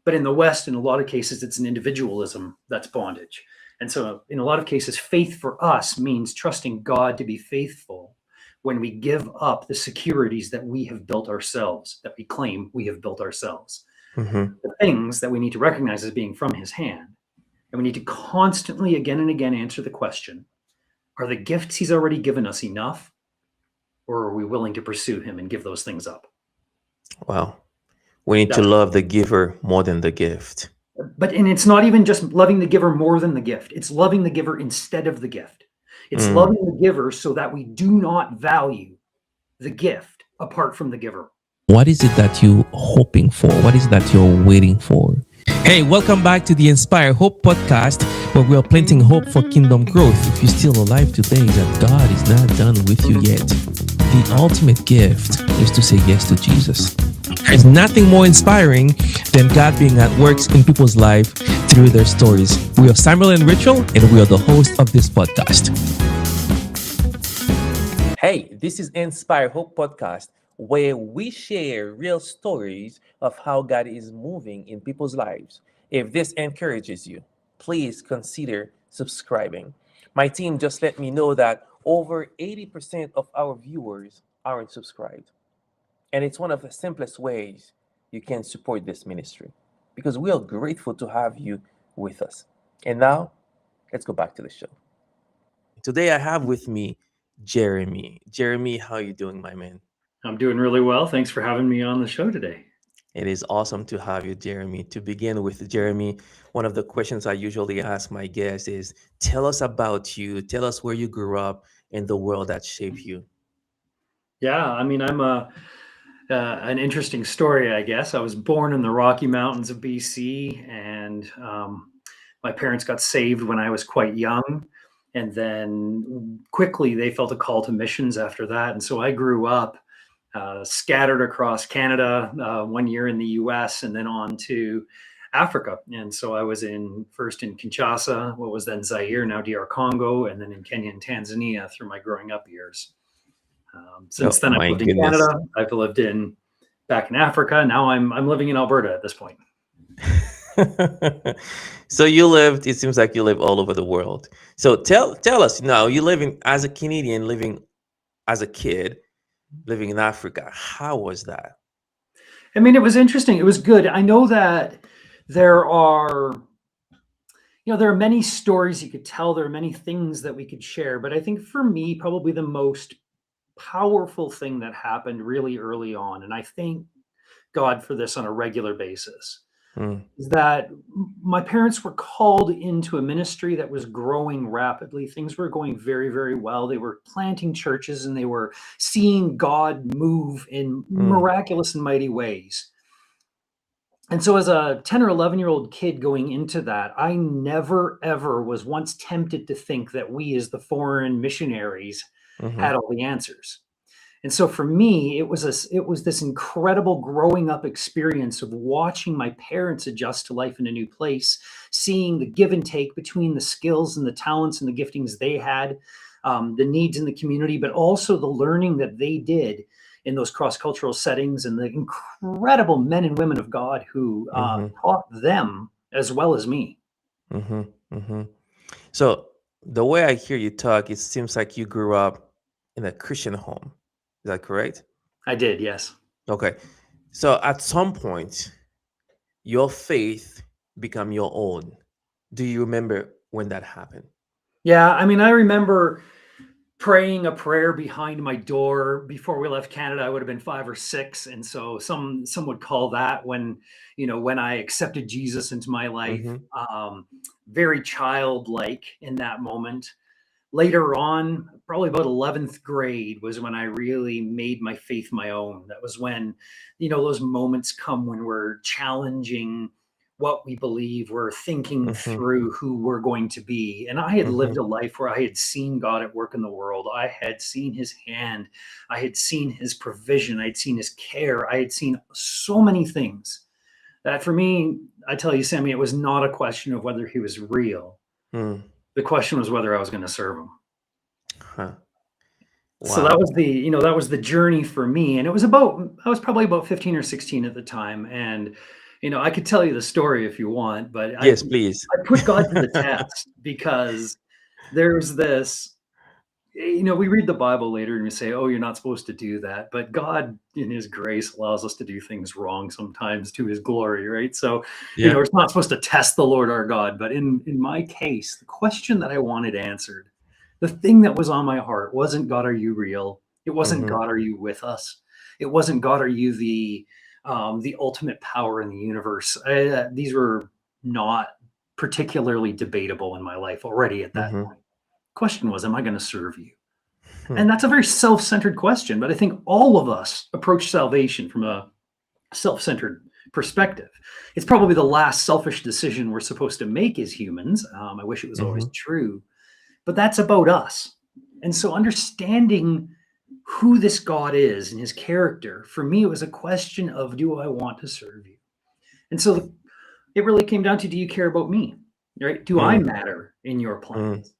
But in the West, in a lot of cases, it's an individualism that's bondage. And so in a lot of cases, faith for us means trusting God to be faithful when we give up the securities that we have built ourselves, that we claim we have built ourselves. Mm-hmm. The things that we need to recognize as being from his hand. And we need to constantly, again and again, answer the question, are the gifts he's already given us enough? Or are we willing to pursue him and give those things up? Wow. We need to That's, love the giver more than the gift. and it's not even just loving the giver more than the gift. It's loving the giver instead of the gift. It's loving the giver so that we do not value the gift apart from the giver. What is it that you're hoping for? What is it that you're waiting for? Hey, welcome back to the Inspire Hope podcast, where we are planting hope for kingdom growth. If you're still alive today, that God is not done with you yet. The ultimate gift is to say yes to Jesus. There's nothing more inspiring than God being at work in people's life through their stories. We are Samuel and Rachel, and we are the host of this podcast. Hey, this is Inspire Hope podcast, where we share real stories of how God is moving in people's lives. If this encourages you, please consider subscribing. My team just let me know that over 80% of our viewers aren't subscribed. And it's one of the simplest ways you can support this ministry, because we are grateful to have you with us. And now, let's go back to the show. Today I have with me Jeremy. Jeremy, how are you doing, my man? I'm doing really well. Thanks for having me on the show today. It is awesome to have you, Jeremy. To begin with, Jeremy, one of the questions I usually ask my guests is, tell us about you. Tell us where you grew up and the world that shaped you. Yeah, I mean, I'm an interesting story, I guess. I was born in the Rocky Mountains of BC, and my parents got saved when I was quite young. And then quickly they felt a call to missions after that. And so I grew up scattered across Canada, 1 year in the US, and then on to Africa. And so I was first in Kinshasa, what was then Zaire, now DR Congo, and then in Kenya and Tanzania through my growing up years. Since then, I've lived in Canada. I've lived back in Africa. Now I'm living in Alberta at this point. So it seems like you live all over the world. So tell us now, you as a Canadian, living as a kid, living in Africa. How was that? I mean, it was interesting. It was good. I know that there are many stories you could tell. There are many things that we could share. But I think for me, probably the most powerful thing that happened really early on, and I thank God for this on a regular basis, is that my parents were called into a ministry that was growing rapidly. Things were going very, very well. They were planting churches and they were seeing God move in miraculous and mighty ways. And so as a 10 or 11-year-old kid going into that, I never, ever was once tempted to think that we as the foreign missionaries had all the answers. And so for me, it was this incredible growing up experience of watching my parents adjust to life in a new place, seeing the give and take between the skills and the talents and the giftings they had, the needs in the community, but also the learning that they did in those cross-cultural settings, and the incredible men and women of God who taught them as well as me. So the way I hear you talk, it seems like you grew up in a Christian home. Is that correct? I did, yes. Okay. So at some point, your faith became your own. Do you remember when that happened? Yeah, I mean, I remember praying a prayer behind my door before we left Canada. I would have been 5 or 6, and so some would call that when I accepted Jesus into my life. Very childlike in that moment. Later on, probably about 11th grade was when I really made my faith my own. That was when, those moments come when we're challenging what we believe, we're thinking through who we're going to be. And I had lived a life where I had seen God at work in the world. I had seen his hand. I had seen his provision. I had seen his care. I had seen so many things that for me, I tell you, Sammy, it was not a question of whether he was real. The question was whether I was going to serve him. Wow. So that was the journey for me. And I was probably about 15 or 16 at the time. And, I could tell you the story if you want, but Yes, please. I put God to the test because there's this, we read the Bible later and we say, oh, you're not supposed to do that. But God, in his grace, allows us to do things wrong sometimes to his glory, right? So, Yeah. we're not supposed to test the Lord our God. But in my case, the question that I wanted answered, the thing that was on my heart wasn't, God, are you real? It wasn't, God, are you with us? It wasn't, God, are you the ultimate power in the universe? These were not particularly debatable in my life already at that point. Question was, am I going to serve you? And that's a very self-centered question, but I think all of us approach salvation from a self-centered perspective. It's probably the last selfish decision we're supposed to make as humans. I wish it was always true, but that's about us. And so understanding who this God is and his character, for me, it was a question of, do I want to serve you? And so it really came down to, do you care about me? Right? Do I matter in your plans?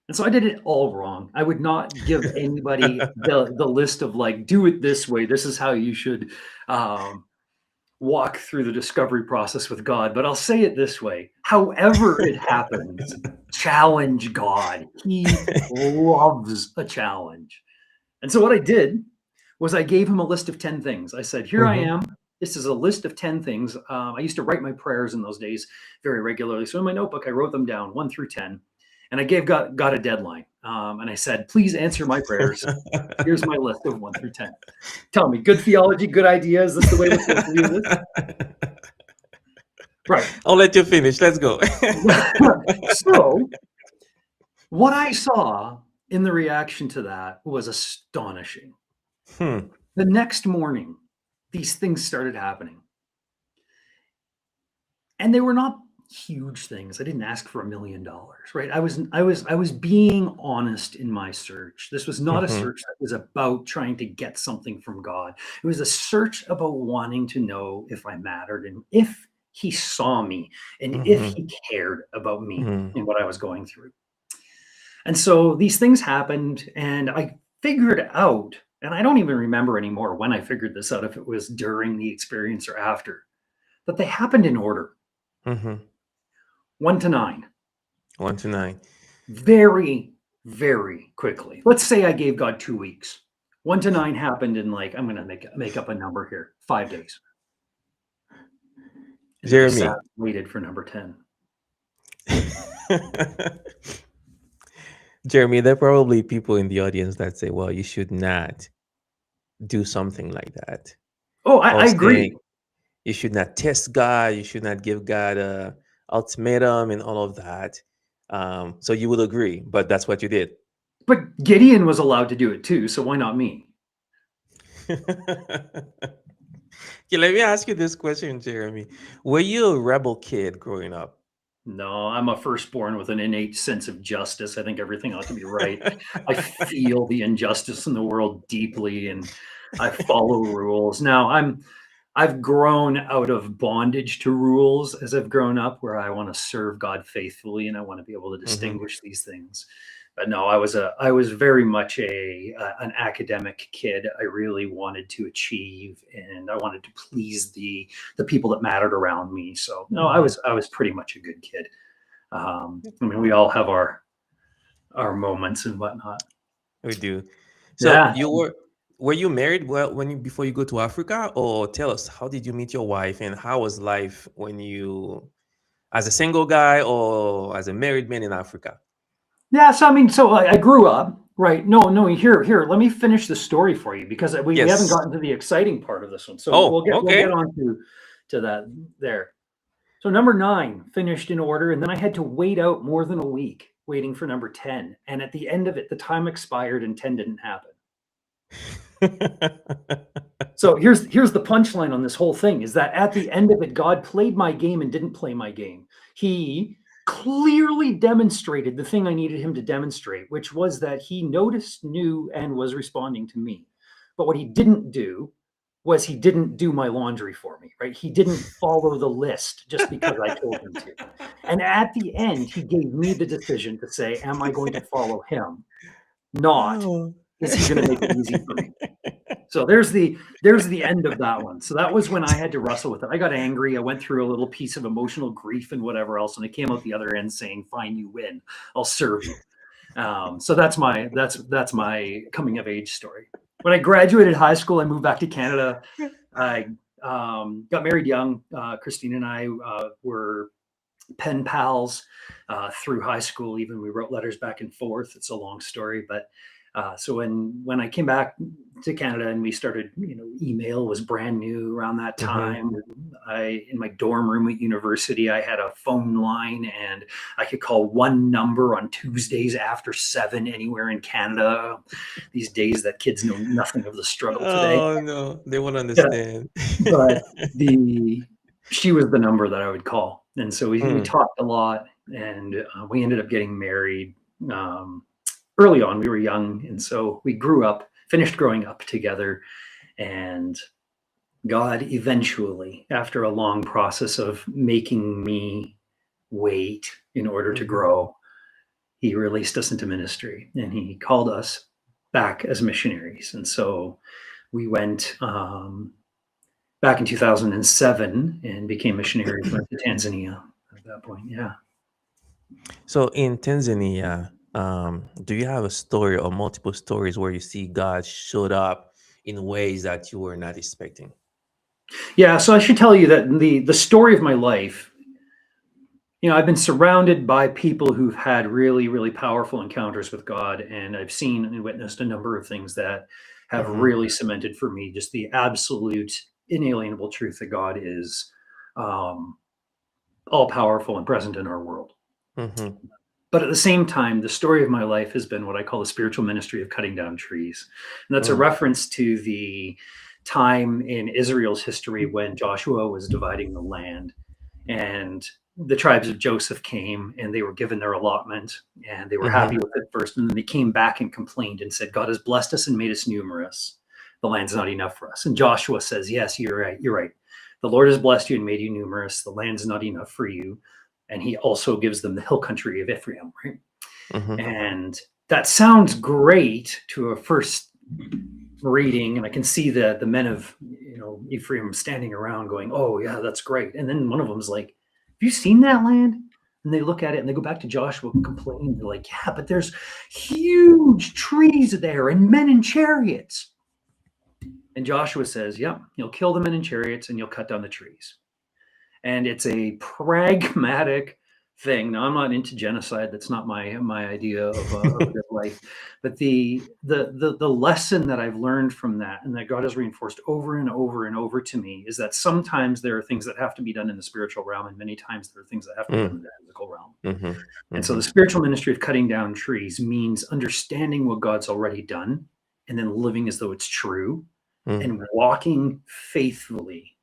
And so I did it all wrong. I would not give anybody the list of like, do it this way. This is how you should walk through the discovery process with God. But I'll say it this way. However it happens, challenge God. He loves a challenge. And so what I did was I gave him a list of 10 things. I said, here I am. This is a list of 10 things. I used to write my prayers in those days very regularly. So in my notebook, I wrote them down 1 through 10. And I gave God a deadline. And I said, please answer my prayers. Here's my list of 1 through 10. Tell me, good theology, good idea. Is this the way we're supposed to do this? Right. I'll let you finish. Let's go. So what I saw in the reaction to that was astonishing. The next morning, these things started happening. And they were not huge things. I didn't ask for $1 million, right? I was being honest in my search. This was not a search that was about trying to get something from God. It was a search about wanting to know if I mattered and if he saw me and if he cared about me and what I was going through. And so these things happened and I figured out, and I don't even remember anymore when I figured this out, if it was during the experience or after, that they happened in order. 1 to 9. 1 to 9. Very, very quickly. Let's say I gave God 2 weeks. 1 to 9 happened in I'm going to make up a number here, 5 days. And Jeremy. Waited for number 10. Jeremy, there are probably people in the audience that say, well, you should not do something like that. Oh, I agree. You should not test God. You should not give God a ultimatum and all of that. So you would agree, but that's what you did. But Gideon was allowed to do it too, so why not me? Okay, let me ask you this question, Jeremy. Were you a rebel kid growing up? No, I'm a firstborn with an innate sense of justice. I think everything ought to be right. I feel the injustice in the world deeply, and I follow rules. Now, I've grown out of bondage to rules as I've grown up, where I want to serve God faithfully and I want to be able to distinguish these things. But no, I was very much an academic kid. I really wanted to achieve, and I wanted to please the people that mattered around me. So no, I was pretty much a good kid. I mean, we all have our moments and whatnot. We do. So Yeah. were you married before you go to Africa, or tell us, how did you meet your wife and how was life when you, as a single guy or as a married man in Africa? Yeah, so I grew up, right? No, here. Let me finish the story for you, because we haven't gotten to the exciting part of this one. So we'll get on to that there. So number 9 finished in order, and then I had to wait out more than a week waiting for number 10. And at the end of it, the time expired and 10 didn't happen. So here's the punchline on this whole thing, is that at the end of it, God played my game and didn't play my game. He clearly demonstrated the thing I needed him to demonstrate, which was that he noticed, knew, and was responding to me. But what he didn't do was he didn't do my laundry for me, right? He didn't follow the list just because I told him to. And at the end, he gave me the decision to say, am I going to follow him? Not, is he going to make it easy for me? So there's the end of that one. So that was when I had to wrestle with it. I got angry. I went through a little piece of emotional grief and whatever else, and I came out the other end saying, "Fine, you win. I'll serve you." So that's my coming of age story. When I graduated high school, I moved back to Canada. I got married young. Christine and I were pen pals through high school. Even we wrote letters back and forth. It's a long story, but so when I came back to Canada and we started, email was brand new around that time. In my dorm room at university, I had a phone line and I could call one number on Tuesdays after 7 anywhere in Canada. These days that kids know nothing of the struggle today. Oh no, they won't understand. But she was the number that I would call. And so we talked a lot, and we ended up getting married early on. We were young, and so we finished growing up together. And God eventually, after a long process of making me wait in order to grow, he released us into ministry, and he called us back as missionaries. And so we went back in 2007 and became missionaries, went to Tanzania at that point. Yeah. So in Tanzania, do you have a story or multiple stories where you see God showed up in ways that you were not expecting? Yeah. So I should tell you that the story of my life, I've been surrounded by people who've had really, really powerful encounters with God. And I've seen and witnessed a number of things that have really cemented for me just the absolute inalienable truth that God is all powerful and present in our world. But at the same time, the story of my life has been what I call the spiritual ministry of cutting down trees. And that's a reference to the time in Israel's history when Joshua was dividing the land, and the tribes of Joseph came and they were given their allotment, and they were happy with it first. And then they came back and complained and said, God has blessed us and made us numerous. The land's not enough for us. And Joshua says, yes, you're right. You're right. The Lord has blessed you and made you numerous. The land's not enough for you. And he also gives them the hill country of Ephraim, right? And that sounds great to a first reading. And I can see the men of, Ephraim standing around going, oh yeah, that's great. And then one of them's like, have you seen that land? And they look at it and they go back to Joshua and complain. They're like, yeah, but there's huge trees there and men in chariots. And Joshua says, yep, you'll kill the men in chariots and you'll cut down the trees. And it's a pragmatic thing. Now, I'm not into genocide. That's not my idea of a good life. But the lesson that I've learned from that, and that God has reinforced over and over and over to me, is that sometimes there are things that have to be done in the spiritual realm, and many times there are things that have to be done in the physical realm. And so the spiritual ministry of cutting down trees means understanding what God's already done, and then living as though it's true, and walking faithfully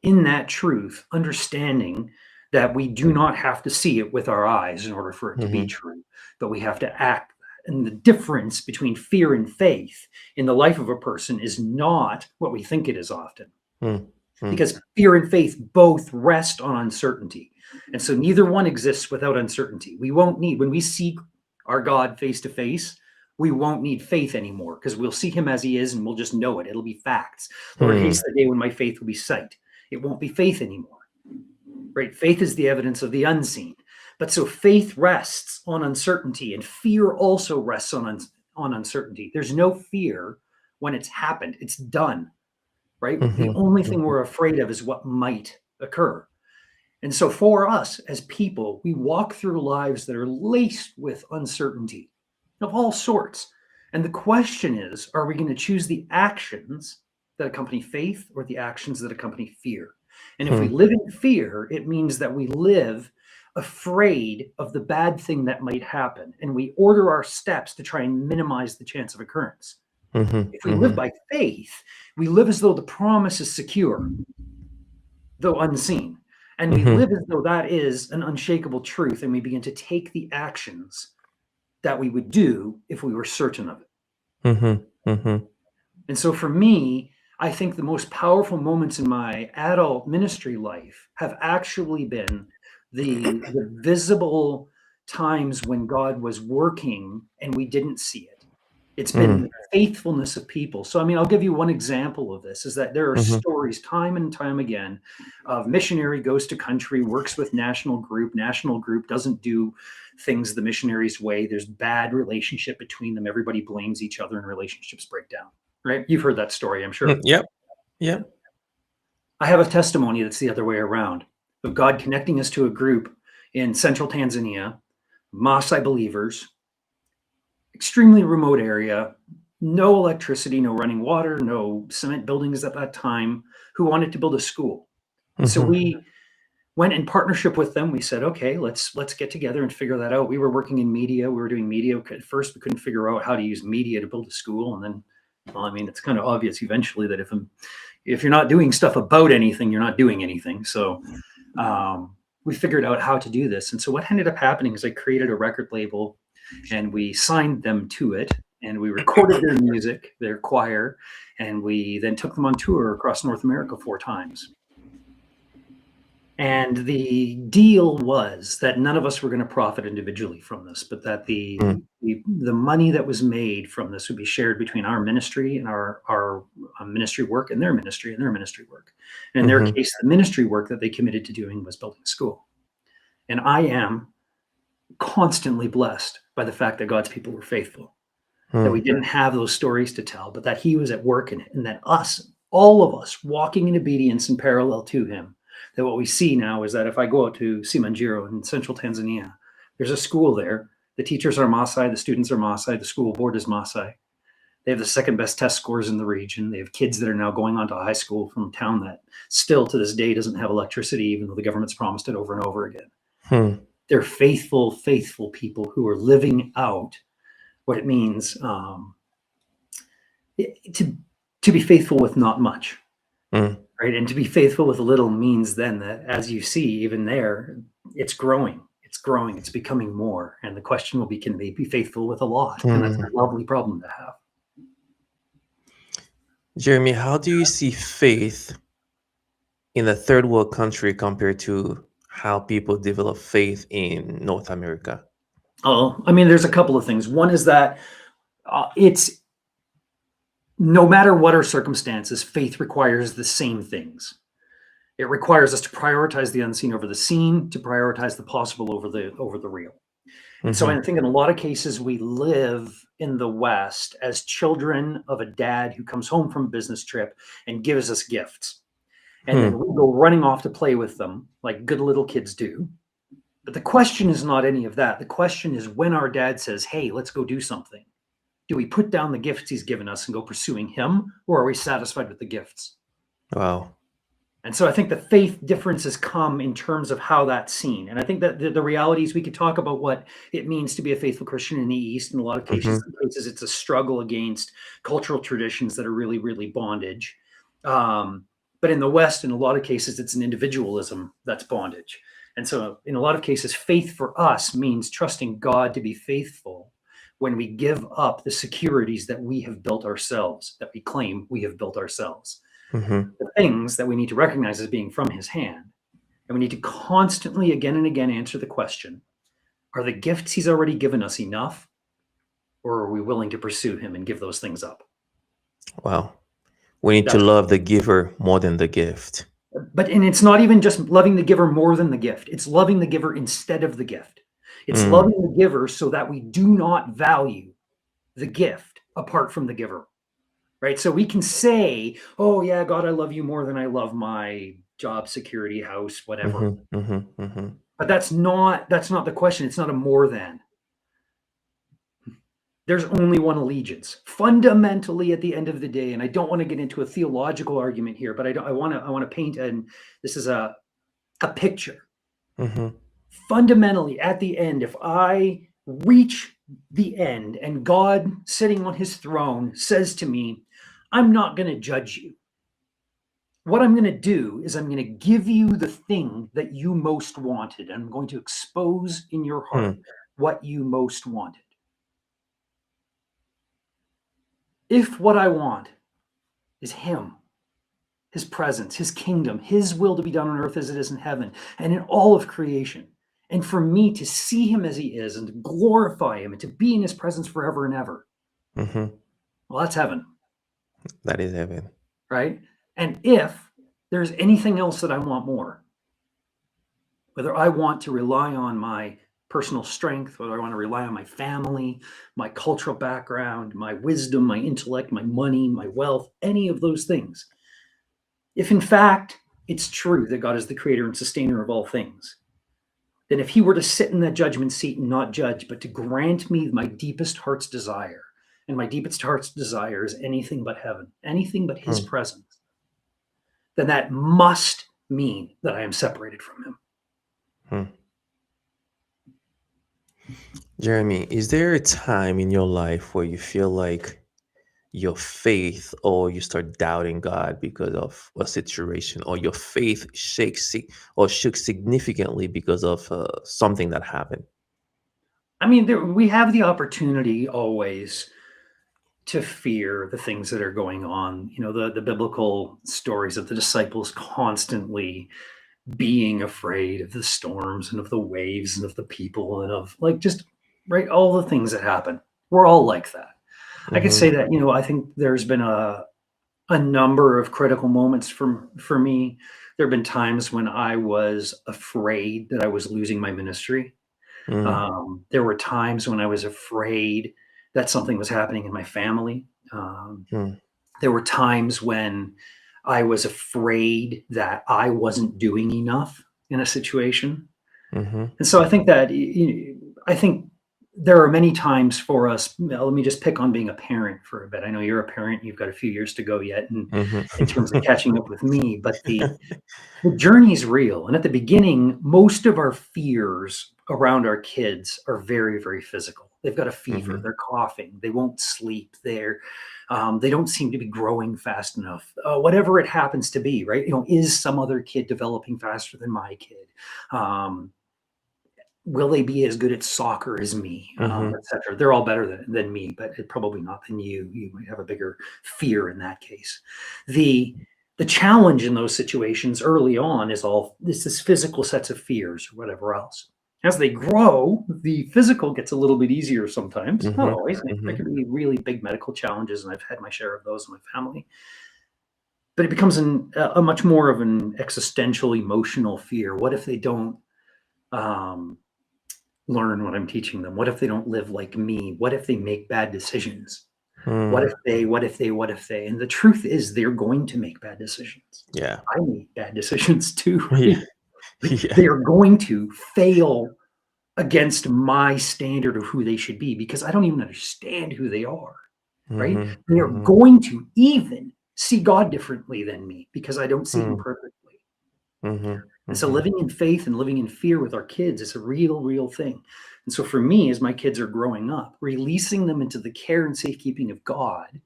in that truth, understanding that we do not have to see it with our eyes in order for it to be true, but we have to act. And the difference between fear and faith in the life of a person is not what we think it is often, because fear and faith both rest on uncertainty. And so neither one exists without uncertainty. We won't need, when we see our God face to face, we won't need faith anymore, because we'll see him as he is and we'll just know it. It'll be facts. Lord, haste the day when my faith will be sight. It won't be faith anymore, right? Faith is the evidence of the unseen. But so faith rests on uncertainty, and fear also rests on uncertainty. There's no fear when it's happened. It's done, right? The only thing we're afraid of is what might occur. And so for us as people, we walk through lives that are laced with uncertainty of all sorts. And the question is, are we going to choose the actions that accompany faith or the actions that accompany fear? And if we live in fear, it means that we live afraid of the bad thing that might happen, and we order our steps to try and minimize the chance of occurrence. If we live by faith, we live as though the promise is secure, though unseen. And we live as though that is an unshakable truth, and we begin to take the actions that we would do if we were certain of it. And so for me, I think the most powerful moments in my adult ministry life have actually been the visible times when God was working and we didn't see it. It's been faithfulness of people. So, I mean, I'll give you one example of this, is that there are stories time and time again of missionary goes to country, works with national group doesn't do things the missionary's way. There's bad relationship between them. Everybody blames each other and relationships break down, right? You've heard that story, I'm sure. Yep. Yep. I have a testimony that's the other way around, of God connecting us to a group in central Tanzania, Maasai believers, extremely remote area, no electricity, no running water, no cement buildings at that time, who wanted to build a school. So we went in partnership with them. We said, okay, let's get together and figure that out. We were working in media. We were doing media. At first, we couldn't figure out how to use media to build a school. And then, well, I mean, it's kind of obvious eventually that if you're not doing stuff about anything, you're not doing anything. So we figured out how to do this. And so what ended up happening is I created a record label, and we signed them to it, and we recorded their music, their choir, and we then took them on tour across North America 4 times. And the deal was that none of us were going to profit individually from this, but that the money that was made from this would be shared between our ministry and our ministry work, and their ministry work. And in their case, the ministry work that they committed to doing was building a school. And I am constantly blessed by the fact that God's people were faithful, that we didn't have those stories to tell, but that he was at work in it, and that all of us walking in obedience and parallel to him, that what we see now is that if I go out to Simanjiro in central Tanzania, there's a school there. The teachers are Maasai, the students are Maasai, the school board is Maasai. They have the second best test scores in the region. They have kids that are now going on to high school from a town that still to this day doesn't have electricity, even though the government's promised it over and over again. They're faithful people who are living out what it means to be faithful with not much, right? And to be faithful with a little means then that, as you see, even there, it's growing, it's becoming more. And the question will be, can they be faithful with a lot? And that's a lovely problem to have. Jeremy, how do you see faith in a third world country compared to how people develop faith in North America? Oh, I mean, there's a couple of things. One is that it's no matter what our circumstances, faith requires the same things. It requires us to prioritize the unseen over the seen, to prioritize the possible over the real. And so I think in a lot of cases, we live in the West as children of a dad who comes home from a business trip and gives us gifts. And then we go running off to play with them like good little kids do. But the question is not any of that. The question is, when our dad says, hey, let's go do something, do we put down the gifts he's given us and go pursuing him, or are we satisfied with the gifts? Wow. And so I think the faith differences come in terms of how that's seen. And I think that the reality is we could talk about what it means to be a faithful Christian in the East. In a lot of cases, it's a struggle against cultural traditions that are really, really bondage. But in the West, in a lot of cases, it's an individualism that's bondage. And so in a lot of cases, faith for us means trusting God to be faithful when we give up the securities that we have built ourselves, that we claim we have built ourselves. The things that we need to recognize as being from his hand. And we need to constantly, again and again, answer the question, are the gifts he's already given us enough? Or are we willing to pursue him and give those things up? Wow. We need to love the giver more than the gift. And it's not even just loving the giver more than the gift. It's loving the giver instead of the gift. It's loving the giver so that we do not value the gift apart from the giver. Right. So we can say, oh, yeah, God, I love you more than I love my job, security, house, whatever. But that's not the question. It's not a more than. There's only one allegiance fundamentally at the end of the day. And I don't want to get into a theological argument here, but I want to paint, and this is a picture. Fundamentally, at the end, if I reach the end and God sitting on his throne says to me, I'm not going to judge you. What I'm going to do is I'm going to give you the thing that you most wanted. I'm going to expose in your heart what you most wanted. If what I want is him, his presence, his kingdom, his will to be done on earth as it is in heaven and in all of creation, and for me to see him as he is and to glorify him and to be in his presence forever and ever, Mm-hmm. Well, that's heaven, That is heaven. right? And if there's anything else that I want more, whether I want to rely on my personal strength, whether I want to rely on my family, my cultural background, my wisdom, my intellect, my money, my wealth, any of those things, if in fact it's true that God is the creator and sustainer of all things, then if he were to sit in that judgment seat and not judge, but to grant me my deepest heart's desire, and my deepest heart's desire is anything but heaven, anything but his Hmm. presence, then that must mean that I am separated from him. Hmm. Jeremy, is there a time in your life where you feel like your faith or you start doubting God because of a situation, or your faith or shook significantly because of something that happened? I mean, we have the opportunity always to fear the things that are going on. You know, the biblical stories of the disciples constantly being afraid of the storms and of the waves and of the people and of like just right all the things that happen. We're all like that. I could Mm-hmm. say that, I think there's been a number of critical moments for me. There have been times when I was afraid that I was losing my ministry. Mm-hmm. There were times when I was afraid that something was happening in my family. Um, there were times when I was afraid that I wasn't doing enough in a situation. Mm-hmm. And so I think that I think there are many times for us. Let me just pick on being a parent for a bit. I know you're a parent; you've got a few years to go yet, in terms of Mm-hmm. catching up with me. But the journey is real, and at the beginning, most of our fears around our kids are very, very physical. They've got a fever, Mm-hmm. they're coughing, they won't sleep, they don't seem to be growing fast enough. Whatever it happens to be, right? Is some other kid developing faster than my kid? Um, will they be as good at soccer as me, Mm-hmm. etc. They're all better than me, but probably not than you. You might have a bigger fear in that case. The challenge in those situations early on is all this physical sets of fears or whatever else. As they grow, the physical gets a little bit easier sometimes. Not Mm-hmm. always. There Mm-hmm. can be really big medical challenges, and I've had my share of those in my family. But it becomes a much more of an existential, emotional fear. What if they don't um, learn what I'm teaching them? What if they don't live like me? What if they make bad decisions? What if they? And the truth is, they're going to make bad decisions. Yeah. I make bad decisions too, Yeah. right? Yeah. They are going to fail against my standard of who they should be because I don't even understand who they are, right? Mm-hmm. They are Mm-hmm. going to even see God differently than me because I don't see him perfectly. Mm-hmm. And so Mm-hmm. living in faith and living in fear with our kids is a real, real thing. And so for me, as my kids are growing up, releasing them into the care and safekeeping of God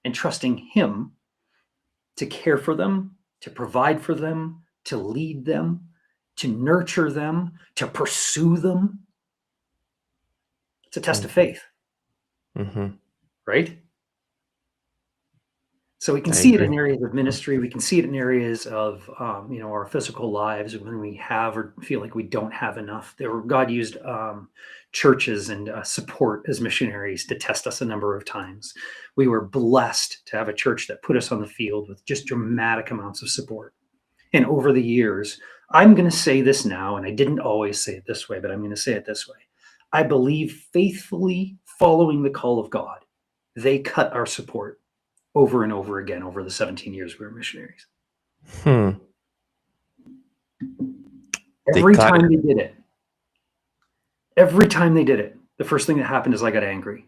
and trusting him to care for them, to provide for them, to lead them, to nurture them, to pursue them. It's a test of faith, Mm-hmm. right? So we can I see it agree. in areas of ministry. We can see it in areas of, our physical lives when we have or feel like we don't have enough. God used churches and support as missionaries to test us a number of times. We were blessed to have a church that put us on the field with just dramatic amounts of support. And over the years, I'm going to say this now, and I didn't always say it this way, but I'm going to say it this way. I believe faithfully following the call of God, they cut our support over and over again over the 17 years we were missionaries. Hmm. They Every cut time it. they did it, the first thing that happened is I got angry,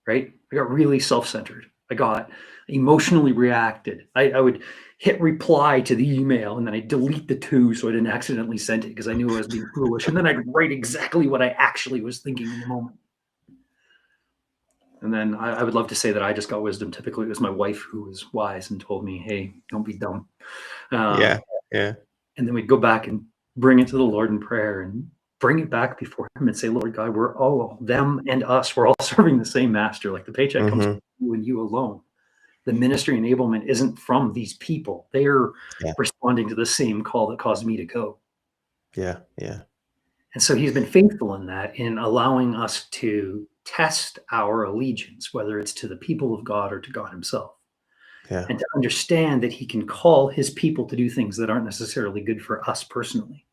right? I got really self-centered. I got emotionally reacted. I would hit reply to the email and then I'd delete the two so I didn't accidentally send it because I knew I was being foolish. And then I'd write exactly what I actually was thinking in the moment. And then I would love to say that I just got wisdom. Typically, it was my wife who was wise and told me, hey, don't be dumb. Yeah. Um, Yeah. and then we'd go back and bring it to the Lord in prayer and bring it back before him and say, Lord God, we're all, them and us, we're all serving the same master. Like the paycheck comes Mm-hmm. from you and you alone. The ministry enablement isn't from these people. They're Yeah. responding to the same call that caused me to go. Yeah. Yeah. And so he's been faithful in that, in allowing us to test our allegiance, whether it's to the people of God or to God himself, Yeah. and to understand that he can call his people to do things that aren't necessarily good for us personally.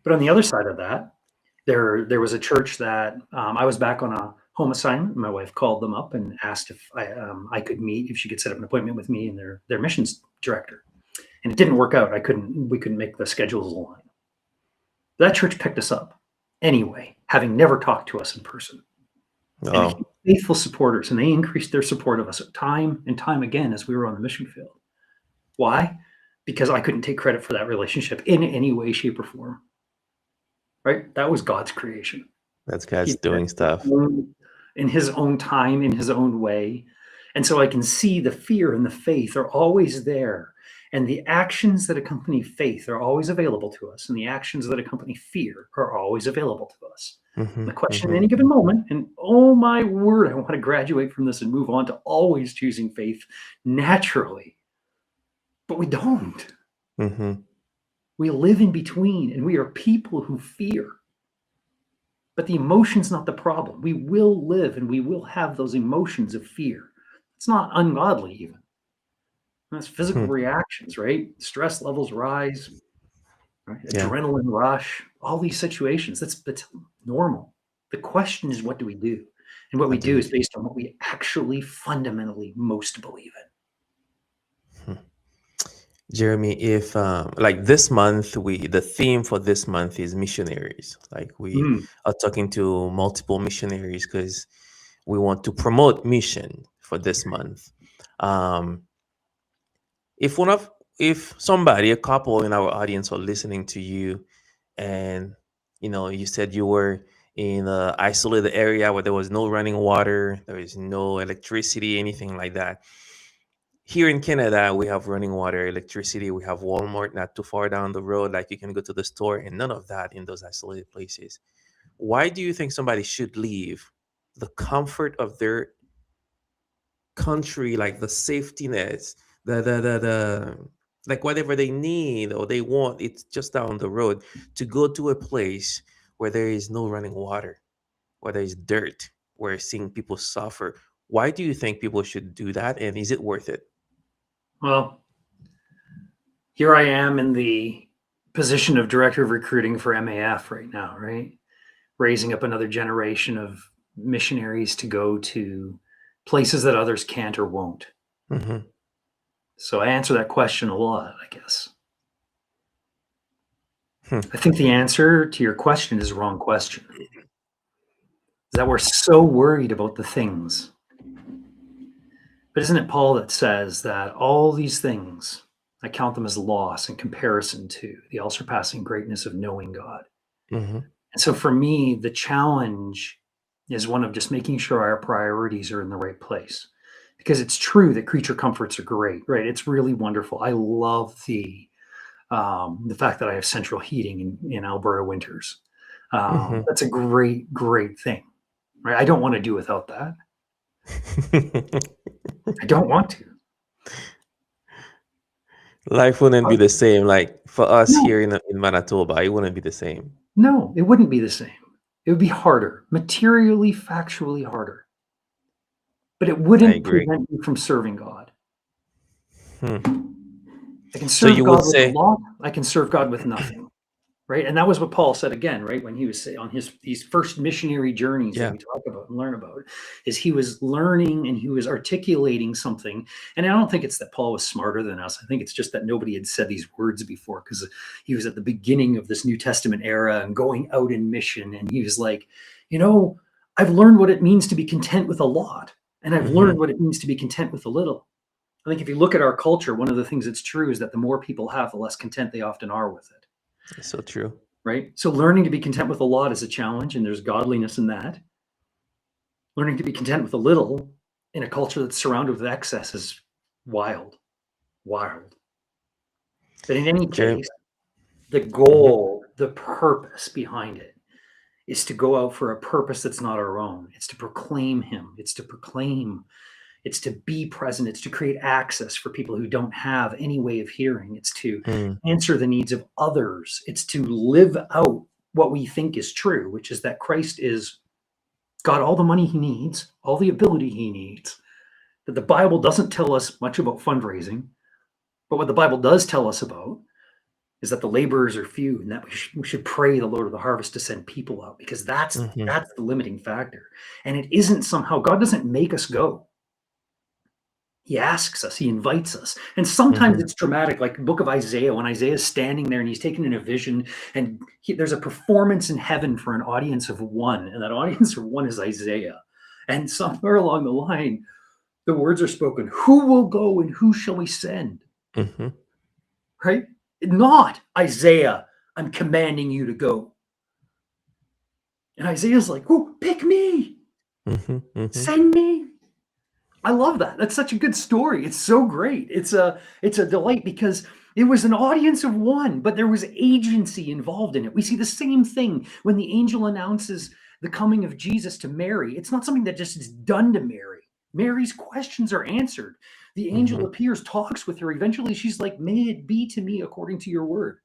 But on the other side of that, there was a church that I was back on a home assignment. My wife called them up and asked if I could meet, if she could set up an appointment with me and their missions director. And it didn't work out. We couldn't make the schedules align. That church picked us up anyway, having never talked to us in person. And became faithful supporters, and they increased their support of us time and time again as we were on the mission field. Why? Because I couldn't take credit for that relationship in any way, shape, or form. Right? That was God's creation. That's God's doing stuff. In his own time, in his own way. And so I can see the fear and the faith are always there. And the actions that accompany faith are always available to us. And the actions that accompany fear are always available to us. The question in any given moment, and oh my word, I want to graduate from this and move on to always choosing faith naturally. But we don't. We live in between, and we are people who fear. But the emotion's not the problem. We will live and we will have those emotions of fear. It's not ungodly even. That's physical reactions, right? Stress levels rise, right? Adrenaline rush, all these situations. That's normal. The question is, what do we do? And what we do is based on what we actually fundamentally most believe in. Jeremy, if like this month, the theme for this month is missionaries. Like we are talking to multiple missionaries because we want to promote mission for this month. If somebody, a couple in our audience are listening to you, and you said you were in an isolated area where there was no running water, there is no electricity, anything like that. Here in Canada, we have running water, electricity. We have Walmart not too far down the road. Like you can go to the store, and none of that in those isolated places. Why do you think somebody should leave the comfort of their country, like the safety nets, the like whatever they need or they want, it's just down the road, to go to a place where there is no running water, where there is dirt, where seeing people suffer? Why do you think people should do that, and is it worth it? Well, here I am in the position of director of recruiting for MAF right now, right? Raising up another generation of missionaries to go to places that others can't or won't. So I answer that question a lot, I guess. I think the answer to your question is the wrong question. That we're so worried about the things. But isn't it Paul that says that all these things, I count them as loss in comparison to the all-surpassing greatness of knowing God? And so for me, the challenge is one of just making sure our priorities are in the right place. Because it's true that creature comforts are great, right? It's really wonderful. I love the fact that I have central heating in Alberta winters. That's a great, great thing, right? I don't want to do without that. I don't want to. Life wouldn't be the same. Like for us here in Manitoba, it wouldn't be the same. No, it wouldn't be the same. It would be harder, materially, factually harder. But it wouldn't prevent you from serving God. I can serve God with a lot. I can serve God with nothing. Right? And that was what Paul said again, right? When he was on these first missionary journeys that we talk about and learn about, is he was learning and he was articulating something. And I don't think it's that Paul was smarter than us. I think it's just that nobody had said these words before, because he was at the beginning of this New Testament era and going out in mission. And he was like, I've learned what it means to be content with a lot. And I've learned what it means to be content with a little. I think if you look at our culture, one of the things that's true is that the more people have, the less content they often are with it. It's so true. Right? So learning to be content with a lot is a challenge, and there's godliness in that. Learning to be content with a little in a culture that's surrounded with excess is wild. But in any case, the goal, the purpose behind it is to go out for a purpose that's not our own. It's to proclaim him. It's to be present. It's to create access for people who don't have any way of hearing. It's to answer the needs of others. It's to live out what we think is true, which is that Christ is got all the money he needs, all the ability he needs, that the Bible doesn't tell us much about fundraising, but what the Bible does tell us about is that the laborers are few, and that we should pray the Lord of the harvest to send people out, because that's the limiting factor. And it isn't somehow, God doesn't make us go. He asks us, he invites us. And sometimes it's dramatic, like the book of Isaiah, when Isaiah's standing there and he's taken in a vision, and there's a performance in heaven for an audience of one, and that audience of one is Isaiah. And somewhere along the line, the words are spoken, who will go and who shall we send? Right? Not Isaiah, I'm commanding you to go. And Isaiah's like, oh, pick me. Send me. I love that. That's such a good story. It's so great. It's a delight, because it was an audience of one, but there was agency involved in it. We see the same thing when the angel announces the coming of Jesus to Mary. It's not something that just is done to Mary. Mary's questions are answered. The angel appears, talks with her. Eventually she's like, may it be to me according to your word.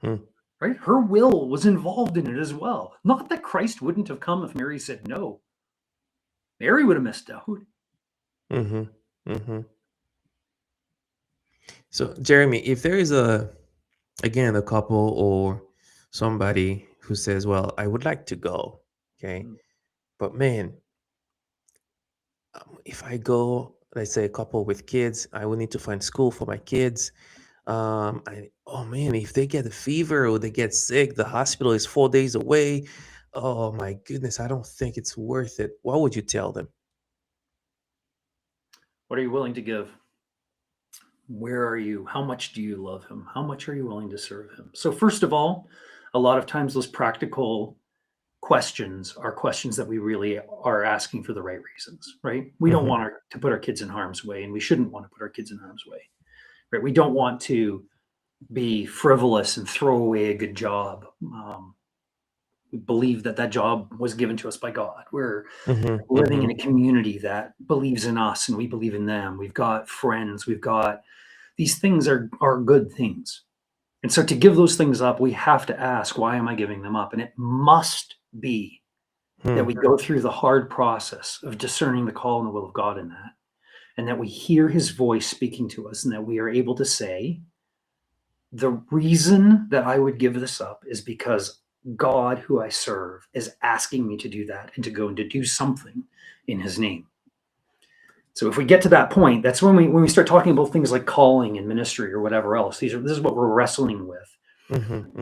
Right? Her will was involved in it as well. Not that Christ wouldn't have come if Mary said no. Mary would have missed out. So, Jeremy, if there is a couple or somebody who says, well, I would like to go, okay, but man, if I go, let's say a couple with kids, I will need to find school for my kids. Oh man, if they get a fever or they get sick, the hospital is 4 days away. Oh my goodness, I don't think it's worth it. What would you tell them? What are you willing to give? Where are you? How much do you love him? How much are you willing to serve him? So first of all, a lot of times those practical questions are questions that we really are asking for the right reasons, right? We don't want to put our kids in harm's way, and we shouldn't want to put our kids in harm's way, right? We don't want to be frivolous and throw away a good job. We believe that job was given to us by God. We're living in a community that believes in us and we believe in them. We've got friends. These things are good things. And so to give those things up, we have to ask, why am I giving them up? And it must be that we go through the hard process of discerning the call and the will of God in that, and that we hear his voice speaking to us, and that we are able to say, the reason that I would give this up is because God, who I serve, is asking me to do that and to go and to do something in his name. So if we get to that point, that's when we start talking about things like calling and ministry or whatever else. This is what we're wrestling with,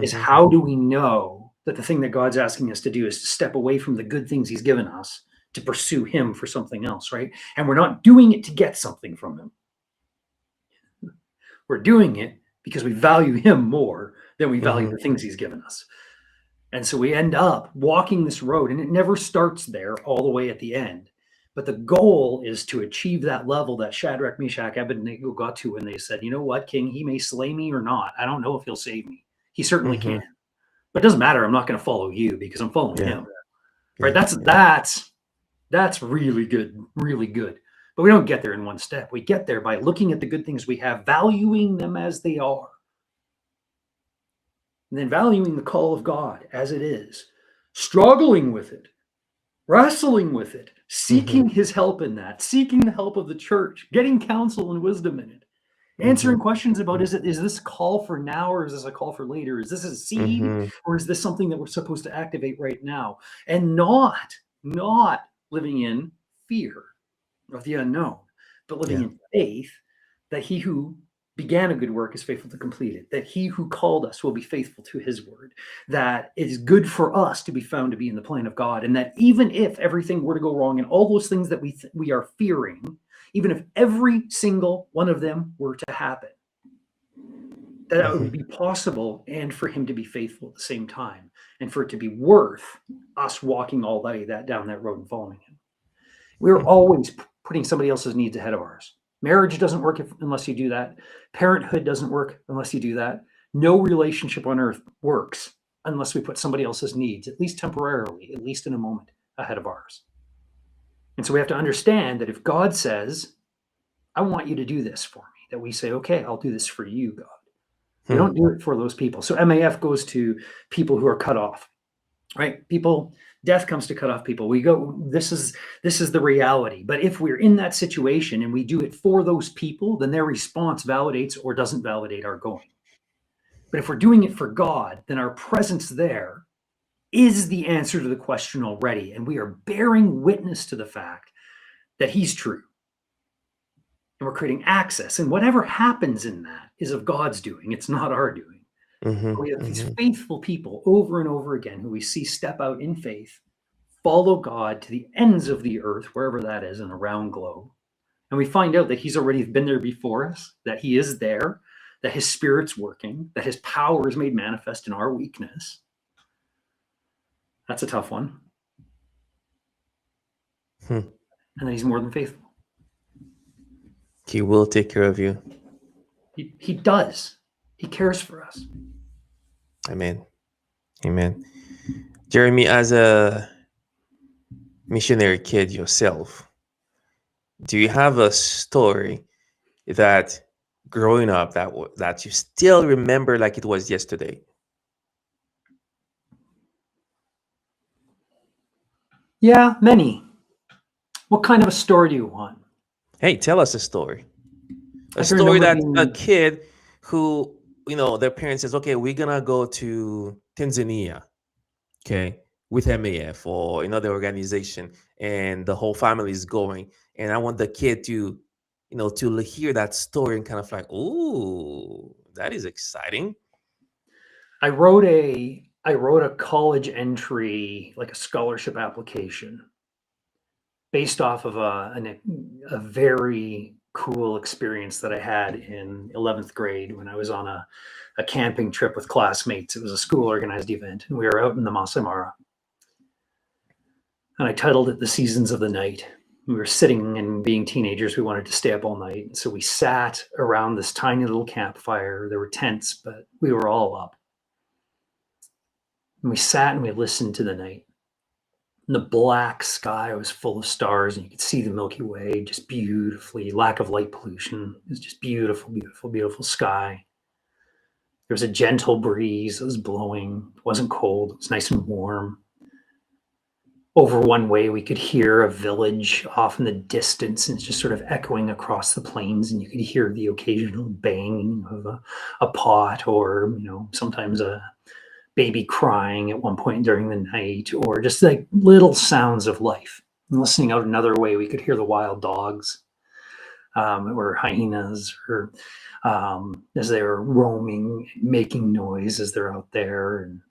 is how do we know that the thing that God's asking us to do is to step away from the good things he's given us to pursue him for something else, right? And we're not doing it to get something from him. We're doing it because we value him more than we value the things he's given us. And so we end up walking this road, and it never starts there all the way at the end. But the goal is to achieve that level that Shadrach, Meshach, Abednego got to when they said, you know what, King, he may slay me or not. I don't know if he'll save me. He certainly can. But it doesn't matter. I'm not going to follow you because I'm following him. Right? That's really good, really good. But we don't get there in one step. We get there by looking at the good things we have, valuing them as they are. And then valuing the call of God as it is, struggling with it, wrestling with it, seeking his help in that, seeking the help of the church, getting counsel and wisdom in it, answering questions about, is this a call for now, or is this a call for later? Is this a seed, or is this something that we're supposed to activate right now? And not living in fear of the unknown, but living in faith that he who began a good work is faithful to complete it, that he who called us will be faithful to his word, that it is good for us to be found to be in the plan of God, and that even if everything were to go wrong and all those things that we are fearing, even if every single one of them were to happen, that would be possible, and for him to be faithful at the same time, and for it to be worth us walking all that down that road and following him. We're always putting somebody else's needs ahead of ours. Marriage doesn't work unless you do that. Parenthood doesn't work unless you do that. No relationship on earth works unless we put somebody else's needs, at least temporarily, at least in a moment, ahead of ours. And so we have to understand that if God says, I want you to do this for me, that we say, okay, I'll do this for you, God. We don't do it for those people. So MAF goes to people who are cut off, right? People, death comes to cut off people. We go, this is the reality. But if we're in that situation and we do it for those people, then their response validates or doesn't validate our going. But if we're doing it for God, then our presence there is the answer to the question already. And we are bearing witness to the fact that he's true. And we're creating access. And whatever happens in that is of God's doing. It's not our doing. We have these faithful people over and over again who we see step out in faith, follow God to the ends of the earth, wherever that is in a round globe. And we find out that he's already been there before us, that he is there, that his spirit's working, that his power is made manifest in our weakness. That's a tough one. And that he's more than faithful. He will take care of you. He does. He cares for us. Amen. Amen. Jeremy, as a missionary kid yourself, do you have a story that growing up that you still remember like it was yesterday? Yeah, many. What kind of a story do you want? Hey, tell us a story. A I can story that remember a being- kid who, their parents says, okay, we're gonna go to Tanzania, okay, with MAF or another organization, and the whole family is going. And I want the kid to, to hear that story and kind of like, ooh, that is exciting. I wrote a college entry, like a scholarship application, based off of a very cool experience that I had in 11th grade when I was on a camping trip with classmates. It was a school organized event, and we were out in the Masai Mara. And I titled it The Seasons of the Night. We were sitting, and being teenagers, we wanted to stay up all night. And so we sat around this tiny little campfire. There were tents, but we were all up. And we sat and we listened to the night. And the black sky was full of stars, and you could see the Milky Way just beautifully, lack of light pollution. It was just beautiful, beautiful, beautiful sky. There was a gentle breeze that was blowing. It wasn't cold. It was nice and warm. Over one way, we could hear a village off in the distance, and it's just sort of echoing across the plains, and you could hear the occasional banging of a pot, or sometimes a baby crying at one point during the night, or just like little sounds of life. And listening out another way, we could hear the wild dogs, or hyenas, or as they were roaming, making noise as they're out there. And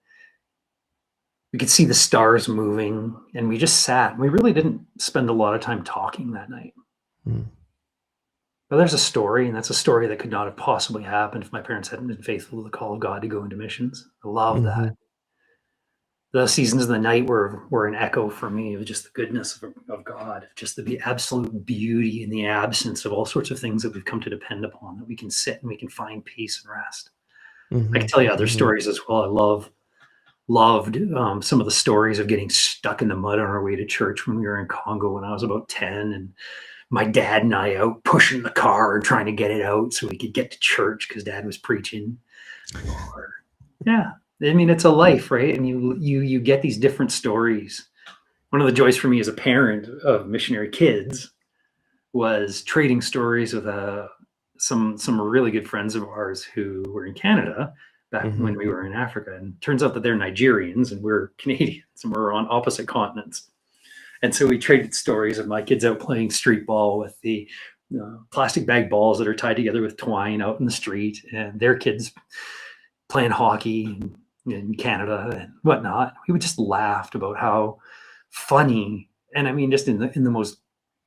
we could see the stars moving, and we just sat. And we really didn't spend a lot of time talking that night. But there's a story, and that's a story that could not have possibly happened if my parents hadn't been faithful to the call of God to go into missions. I love that. The seasons of the night were an echo for me of just the goodness of God, just the absolute beauty in the absence of all sorts of things that we've come to depend upon, that we can sit and we can find peace and rest. I can tell you other stories as well. I loved some of the stories of getting stuck in the mud on our way to church when we were in Congo when I was about 10, and my dad and I out pushing the car and trying to get it out so we could get to church because Dad was preaching. Yeah, I mean, it's a life, right? And you get these different stories. One of the joys for me as a parent of missionary kids was trading stories with some really good friends of ours who were in Canada back when we were in Africa. And it turns out that they're Nigerians and we're Canadians, and we're on opposite continents. And so we traded stories of my kids out playing street ball with the plastic bag balls that are tied together with twine out in the street, and their kids playing hockey in Canada and whatnot. We would just laughed about how funny, and I mean, just in the most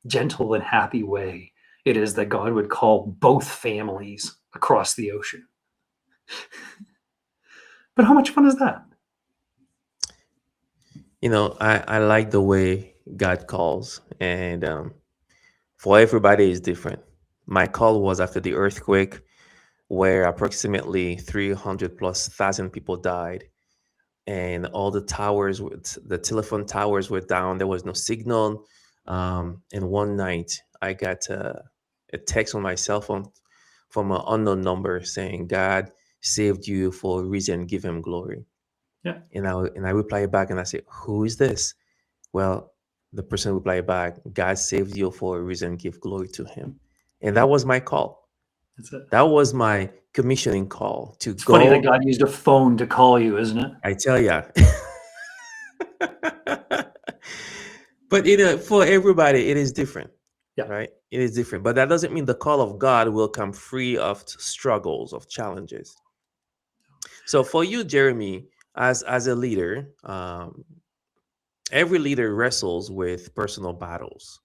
gentle and happy way it is that God would call both families across the ocean. But how much fun is that? I like the way God calls, and for everybody is different. My call was after the earthquake, where approximately 300,000+ people died, and all the telephone towers were down. There was no signal. And one night, I got a text on my cell phone from an unknown number saying, "God, saved you for a reason, give him glory. Yeah. And I reply back and I say, who is this? Well, the person replied back, God saved you for a reason, give glory to him. And that was my call. That's it. That was my commissioning call to It's funny that go. God used a phone to call you, isn't it? I tell ya. But for everybody, it is different. Yeah. Right? It is different. But that doesn't mean the call of God will come free of struggles, of challenges. So for you, Jeremy, as a leader, every leader wrestles with personal battles.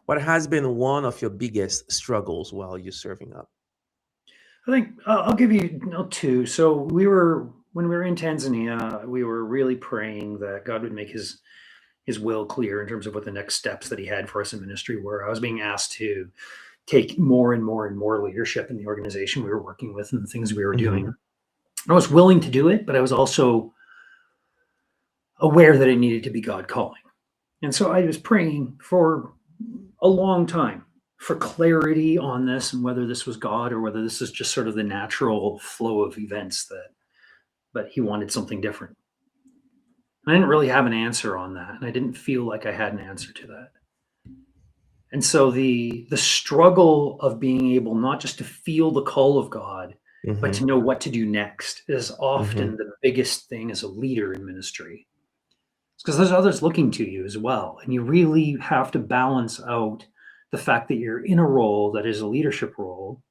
What has been one of your biggest struggles while you're serving up? I think I'll give you two. So when we were in Tanzania, we were really praying that God would make his will clear in terms of what the next steps that he had for us in ministry were. I was being asked to take more and more and more leadership in the organization we were working with and the things we were doing. I was willing to do it, but I was also aware that it needed to be God calling. And so I was praying for a long time for clarity on this and whether this was God or whether this is just sort of the natural flow of events but he wanted something different. I didn't really have an answer on that, and I didn't feel like I had an answer to that. And so the struggle of being able not just to feel the call of God, but to know what to do next is often the biggest thing as a leader in ministry. It's because there's others looking to you as well, and you really have to balance out the fact that you're in a role that is a leadership role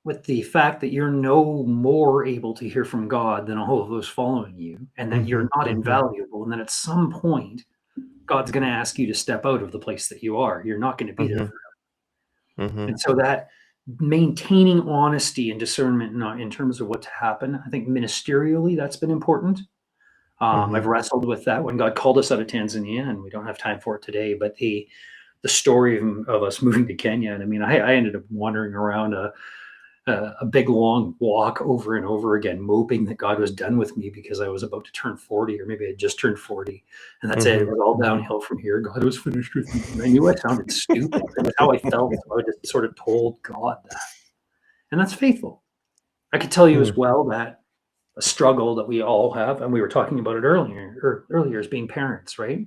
with the fact that you're no more able to hear from God than all of those following you, and that you're not invaluable, and that at some point God's going to ask you to step out of the place that you are. You're not going to be there forever. And so that maintaining honesty and discernment in terms of what to happen, I think ministerially that's been important. I've wrestled with that when God called us out of Tanzania, and we don't have time for it today, but the story of us moving to Kenya. And I mean, I ended up wandering around a big long walk over and over again, moping that God was done with me because I was about to turn 40, or maybe I just turned 40. And that's it. It was all downhill from here. God was finished with me. And I knew I sounded stupid. It was how I felt. So I just sort of told God that. And that's faithful. I could tell you as well that a struggle that we all have, and we were talking about it earlier, is being parents, right? And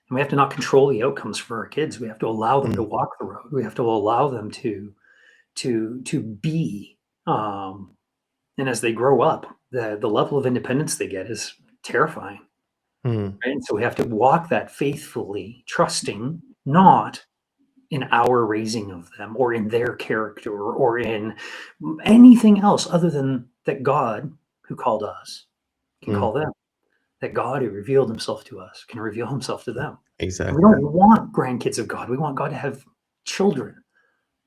we have to not control the outcomes for our kids. We have to allow them to walk the road. We have to allow them to be, and as they grow up, the level of independence they get is terrifying. Right? And so we have to walk that faithfully, trusting not in our raising of them or in their character or in anything else other than that God, who called us, can call them. That God, who revealed himself to us, can reveal himself to them. Exactly. We don't want grandkids of God. We want God to have children.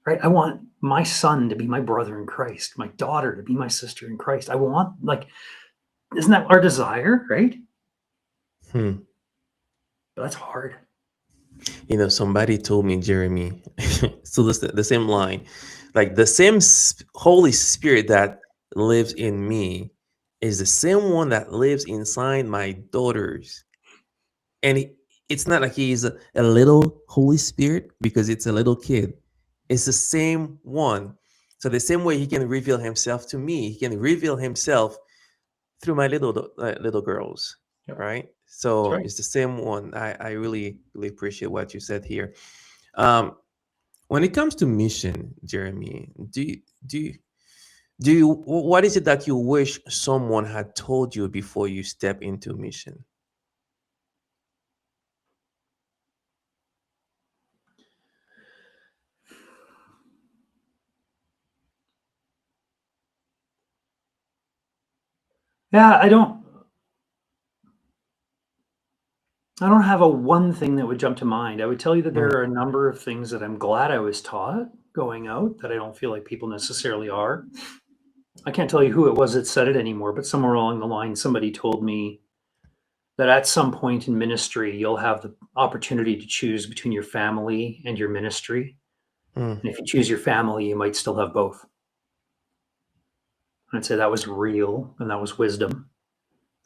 Right? I want my son to be my brother in Christ, my daughter to be my sister in Christ. I want, isn't that our desire, right? But that's hard. Somebody told me, Jeremy, so the same line, like the same Holy Spirit that lives in me is the same one that lives inside my daughters. And it's not like he's a little Holy Spirit because it's a little kid. It's the same one. So the same way he can reveal himself to me, he can reveal himself through my little girls, right? So right. It's the same one. I really, really appreciate what you said here. When it comes to mission, Jeremy, what is it that you wish someone had told you before you step into mission? Yeah, I don't have a one thing that would jump to mind. I would tell you that there are a number of things that I'm glad I was taught going out that I don't feel like people necessarily are. I can't tell you who it was that said it anymore, but somewhere along the line, somebody told me that at some point in ministry, you'll have the opportunity to choose between your family and your ministry. And if you choose your family, you might still have both. And I'd say that was real and that was wisdom,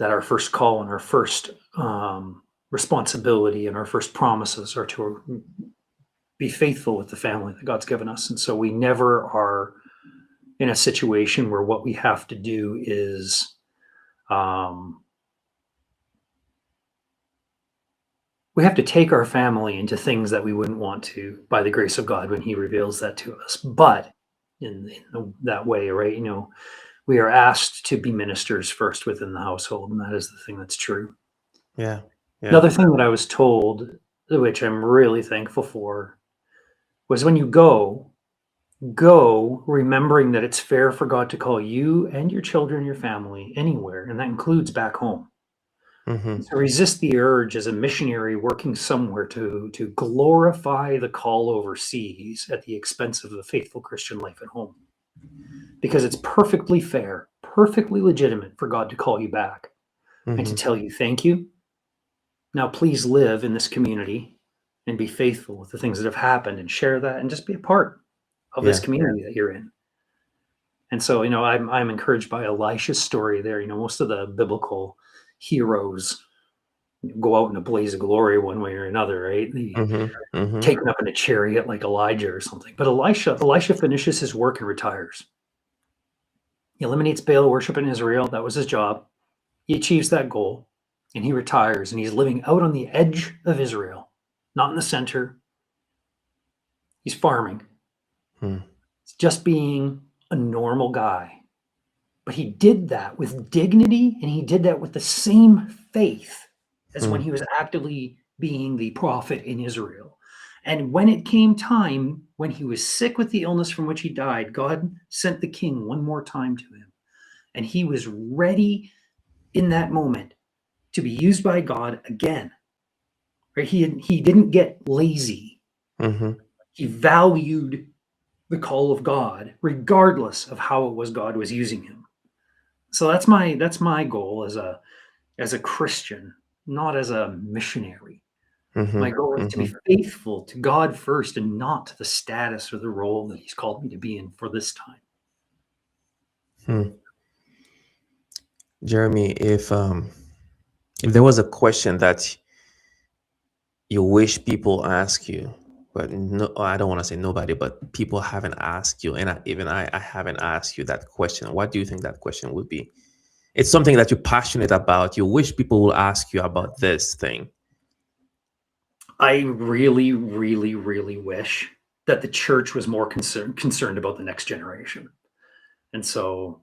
that our first call and our first responsibility and our first promises are to be faithful with the family that God's given us. And so we never are in a situation where what we have to do is we have to take our family into things that we wouldn't want to by the grace of God when he reveals that to us. But in that way, right, you know, we are asked to be ministers first within the household, and that is the thing that's true. Yeah. Yeah. Another thing that I was told, which I'm really thankful for, was when you go remembering that it's fair for God to call you and your children, your family, anywhere, and that includes back home. Mm-hmm. To resist the urge as a missionary working somewhere to glorify the call overseas at the expense of the faithful Christian life at home. Because it's perfectly fair, perfectly legitimate for God to call you back and to Mm-hmm. tell you, thank you. Now, please live in this community and be faithful with the things that have happened and share that and just be a part of this Yeah. community that you're in. And so, you know, I'm encouraged by Elisha's story there. You know, most of the biblical heroes go out in a blaze of glory one way or another, right? Mm-hmm. Mm-hmm. Taken up in a chariot like Elijah or something. But Elisha finishes his work and retires. He eliminates Baal worship in Israel. That was his job. He achieves that goal and he retires, and he's living out on the edge of Israel, not in the center. He's farming. Hmm. It's just being a normal guy. But he did that with dignity, and he did that with the same faith as when he was actively being the prophet in Israel. And when it came time, when he was sick with the illness from which he died, God sent the king one more time to him. And he was ready in that moment to be used by God again. Right? He didn't get lazy. Mm-hmm. He valued the call of God, regardless of how it was God was using him. So that's my goal as a Christian, not as a missionary. Mm-hmm. My goal is to be faithful to God first and not to the status or the role that he's called me to be in for this time. Jeremy, if there was a question that you wish people ask you, but no, I don't want to say nobody, but people haven't asked you, and I haven't asked you that question, what do you think that question would be? It's something that you're passionate about. You wish people will ask you about this thing. I really, really, really wish that the church was more concerned about the next generation. And so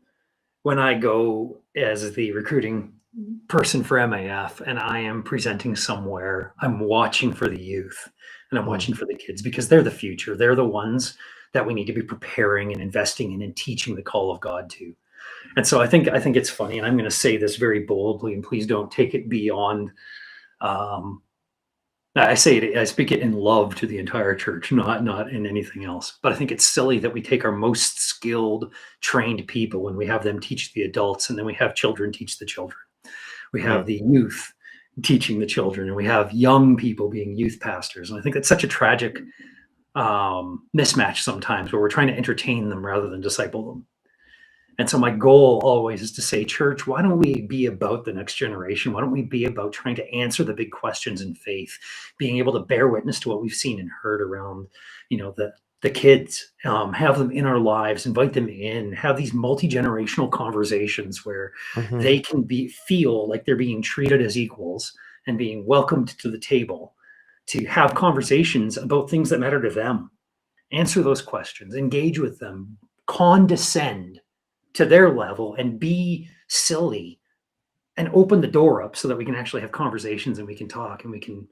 when I go as the recruiting person for MAF and I am presenting somewhere, I'm watching for the youth and I'm watching for the kids, because they're the future. They're the ones that we need to be preparing and investing in and teaching the call of God to. And so I think it's funny, and I'm going to say this very boldly, and please don't take it beyond. I speak it in love to the entire church, not in anything else. But I think it's silly that we take our most skilled, trained people when we have them teach the adults, and then we have children teach the children. We have the youth teaching the children, and we have young people being youth pastors. And I think that's such a tragic mismatch sometimes, where we're trying to entertain them rather than disciple them. And so my goal always is to say, church, why don't we be about the next generation? Why don't we be about trying to answer the big questions in faith, being able to bear witness to what we've seen and heard around, you know, the kids, have them in our lives, invite them in, have these multi-generational conversations where they can feel like they're being treated as equals and being welcomed to the table, to have conversations about things that matter to them, answer those questions, engage with them, condescend to their level, and be silly, and open the door up so that we can actually have conversations and we can talk and we can,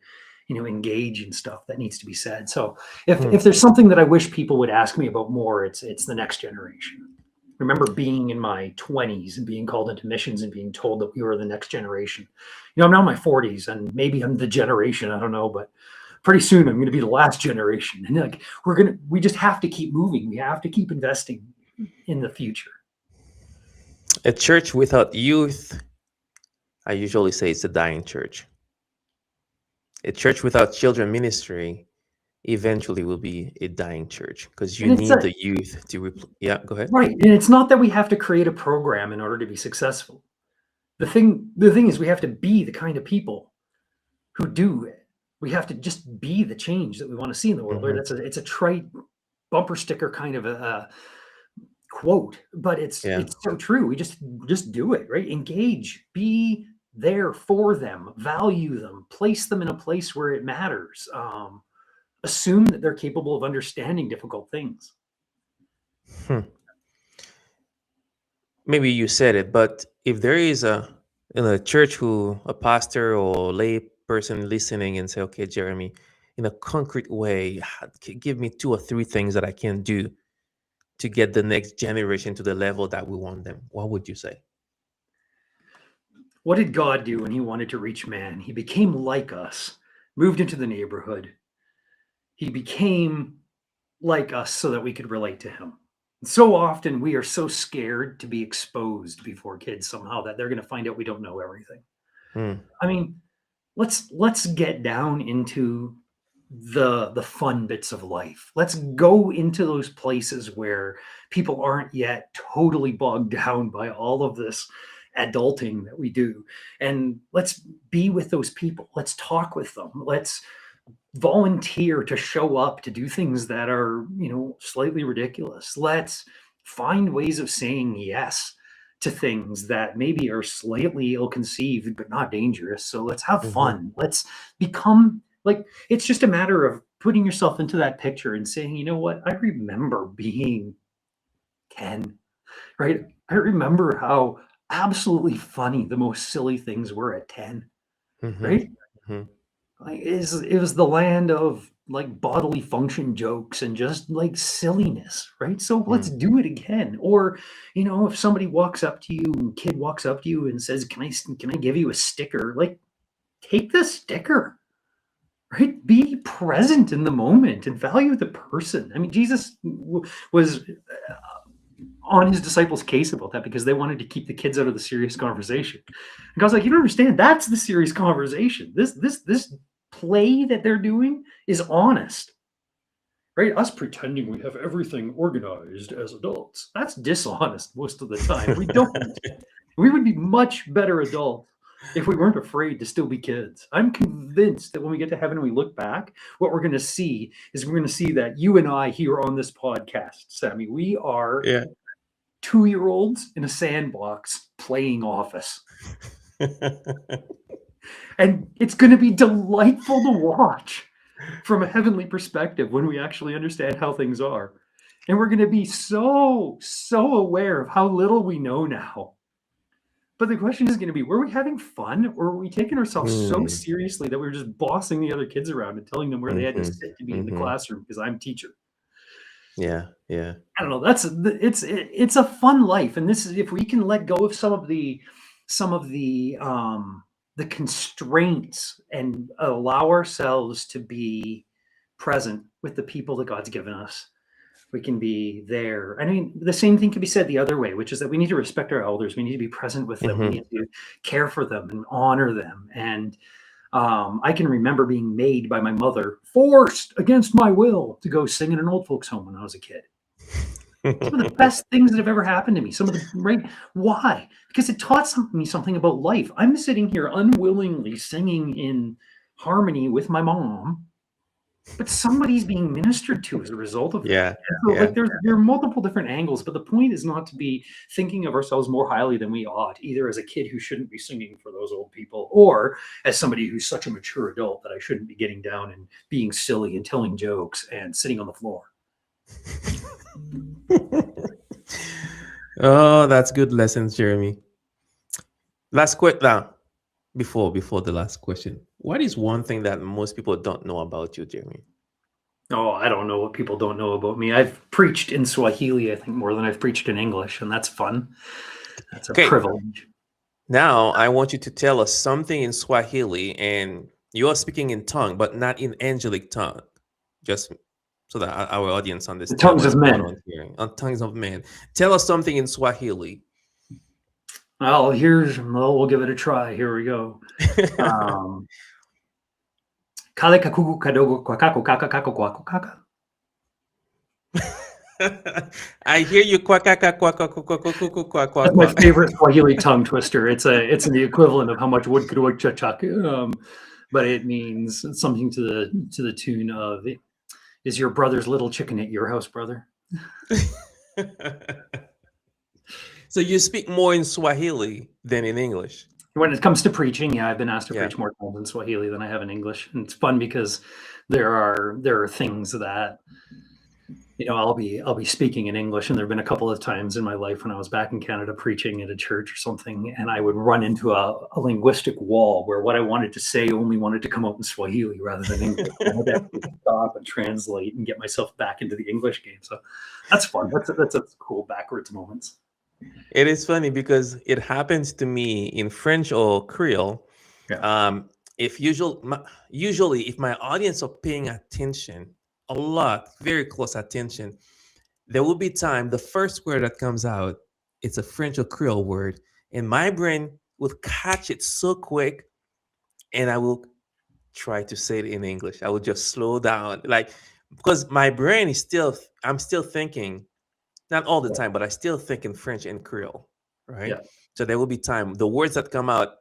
you know, engage in stuff that needs to be said. So if there's something that I wish people would ask me about more, it's the next generation. I remember being in my 20s and being called into missions and being told that we were the next generation. You know, I'm now in my 40s, and maybe I'm the generation, I don't know, but pretty soon I'm going to be the last generation. And like, we just have to keep moving. We have to keep investing in the future. A church without youth, I usually say it's a dying church. A church without children ministry eventually will be a dying church, because you need the youth to yeah, go ahead. Right. And it's not that we have to create a program in order to be successful. The thing is, we have to be the kind of people who do it. We have to just be the change that we want to see in the world. Right? It's a trite bumper sticker kind of a quote, but it's Yeah. so true. We just do it, right? Engage, be there for them, value them, place them in a place where it matters. Assume that they're capable of understanding difficult things. Hmm. Maybe you said it, but if there is in a church a pastor or lay person listening and say, okay, Jeremy, in a concrete way, give me 2 or 3 things that I can do to get the next generation to the level that we want them, what would you say? What did God do when he wanted to reach man? He became like us, moved into the neighborhood. He became like us so that we could relate to him. So often we are so scared to be exposed before kids somehow that they're going to find out we don't know everything. I mean, let's get down into the fun bits of life. Let's go into those places where people aren't yet totally bogged down by all of this adulting that we do, and let's be with those people. Let's talk with them. Let's volunteer to show up to do things that are, slightly ridiculous. Let's find ways of saying yes to things that maybe are slightly ill-conceived but not dangerous. So let's have fun. Let's become like, it's just a matter of putting yourself into that picture and saying, you know what, I remember being 10, right? I remember how absolutely funny the most silly things were at 10, right? Like, it was the land of like bodily function jokes and just like silliness, right? So let's do it again. Or, if somebody walks up to you, kid walks up to you and says, can I give you a sticker? Like, take the sticker, right? Be present in the moment and value the person. I mean, Jesus was on his disciples' case about that because they wanted to keep the kids out of the serious conversation. And God's like, you don't understand. That's the serious conversation. This play that they're doing is honest, right? Us pretending we have everything organized as adults. That's dishonest most of the time. We don't. We would be much better adults if we weren't afraid to still be kids. I'm convinced that when we get to heaven and we look back, what we're going to see is that you and I here on this podcast, Sammy, we are 2-year-olds in a sandbox playing Office. And it's going to be delightful to watch from a heavenly perspective when we actually understand how things are. And we're going to be so aware of how little we know now. But the question is going to be, were we having fun, or were we taking ourselves so seriously that we were just bossing the other kids around and telling them where they had to sit to be in the classroom because I'm teacher? Yeah. I don't know. It's a fun life, and this is, if we can let go of some of the constraints and allow ourselves to be present with the people that God's given us, we can be there. I mean, the same thing can be said the other way, which is that we need to respect our elders. We need to be present with them. We need to care for them and honor them. And I can remember being made by my mother, forced against my will, to go sing in an old folks home when I was a kid. Some of the best things that have ever happened to me. Why? Because it taught me something about life. I'm sitting here unwillingly singing in harmony with my mom, but somebody's being ministered to as a result of that. So there are multiple different angles, but the point is not to be thinking of ourselves more highly than we ought, either as a kid who shouldn't be singing for those old people, or as somebody who's such a mature adult that I shouldn't be getting down and being silly and telling jokes and sitting on the floor. Oh, that's good lessons, Jeremy. Last question now, before the last question. What is one thing that most people don't know about you, Jeremy? Oh, I don't know what people don't know about me. I've preached in Swahili, I think, more than I've preached in English, and that's fun. That's a privilege. Now, I want you to tell us something in Swahili, and you are speaking in tongue, but not in angelic tongue, just so that our audience understands. The tongues of men. On tongues of men. Tell us something in Swahili. Well, we'll give it a try. Here we go. Kale kakuku kadogo kwakako kaka kako kwako kaka. I hear you quack. That's my favorite Swahili tongue twister. It's the equivalent of how much wood could work chachak. But it means something to the tune of, is your brother's little chicken at your house, brother? So you speak more in Swahili than in English. When it comes to preaching, yeah, I've been asked to Yeah. preach more times in Swahili than I have in English, and it's fun because there are things that I'll be speaking in English, and there've been a couple of times in my life when I was back in Canada preaching at a church or something, and I would run into a linguistic wall where what I wanted to say only wanted to come out in Swahili rather than English. I had to actually stop and translate and get myself back into the English game. So that's fun. That's a cool backwards moments. It is funny because it happens to me in French or Creole. Yeah. If usually if my audience are paying attention a lot, very close attention, there will be time the first word that comes out, it's a French or Creole word, and my brain will catch it so quick, and I will try to say it in English. I will just slow down, like, because my brain is I'm still thinking, not all the Yeah. time, but I still think in French and Creole, right? Yeah. So there will be time, the words that come out,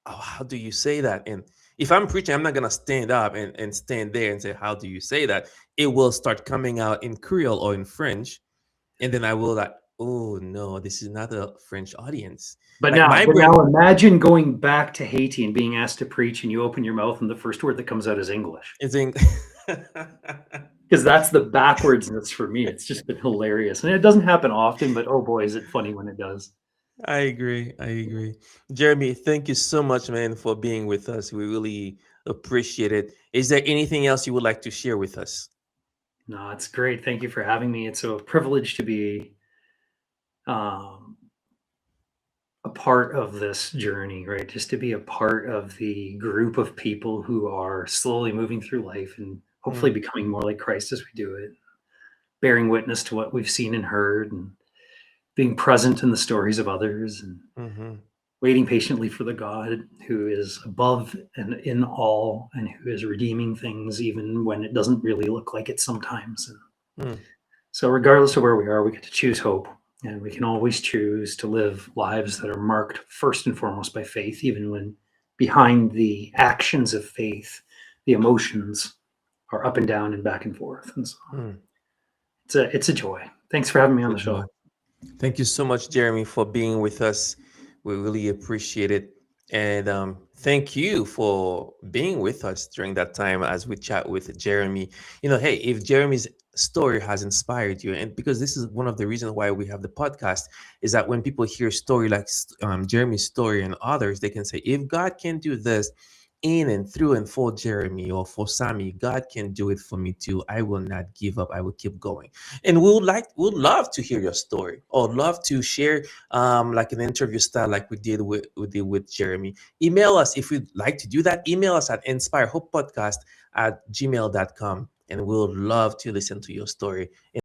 oh, how do you say that? And if I'm preaching, I'm not gonna stand up and stand there and say, how do you say that? It will start coming out in Creole or in French, and then I will like, oh no, this is not a French audience. But Like my brain now imagine going back to Haiti and being asked to preach, and you open your mouth and the first word that comes out is English. is in Because that's the backwardsness for me. It's just been hilarious. And it doesn't happen often, but oh boy, is it funny when it does. I agree. Jeremy, thank you so much, man, for being with us. We really appreciate it. Is there anything else you would like to share with us? No, it's great. Thank you for having me. It's a privilege to be a part of this journey, right? Just to be a part of the group of people who are slowly moving through life and hopefully becoming more like Christ as we do it, bearing witness to what we've seen and heard, and being present in the stories of others, and waiting patiently for the God who is above and in all, and who is redeeming things even when it doesn't really look like it sometimes. And so regardless of where we are, we get to choose hope, and we can always choose to live lives that are marked first and foremost by faith, even when behind the actions of faith, the emotions are up and down and back and forth. And so it's a joy. Thanks for having me on the show. Thank you so much, Jeremy, for being with us. We really appreciate it. And thank you for being with us during that time as we chat with Jeremy. Hey, if Jeremy's story has inspired you, and because this is one of the reasons why we have the podcast, is that when people hear a story like Jeremy's story and others, they can say, if God can do this in and through and for Jeremy or for Sammy, God can do it for me too. I will not give up. I will keep going. And we would love to hear your story, or love to share like an interview style like we did with Jeremy. Email us if you'd like to do that. Email us at inspirehopepodcast@gmail.com, and we'll love to listen to your story.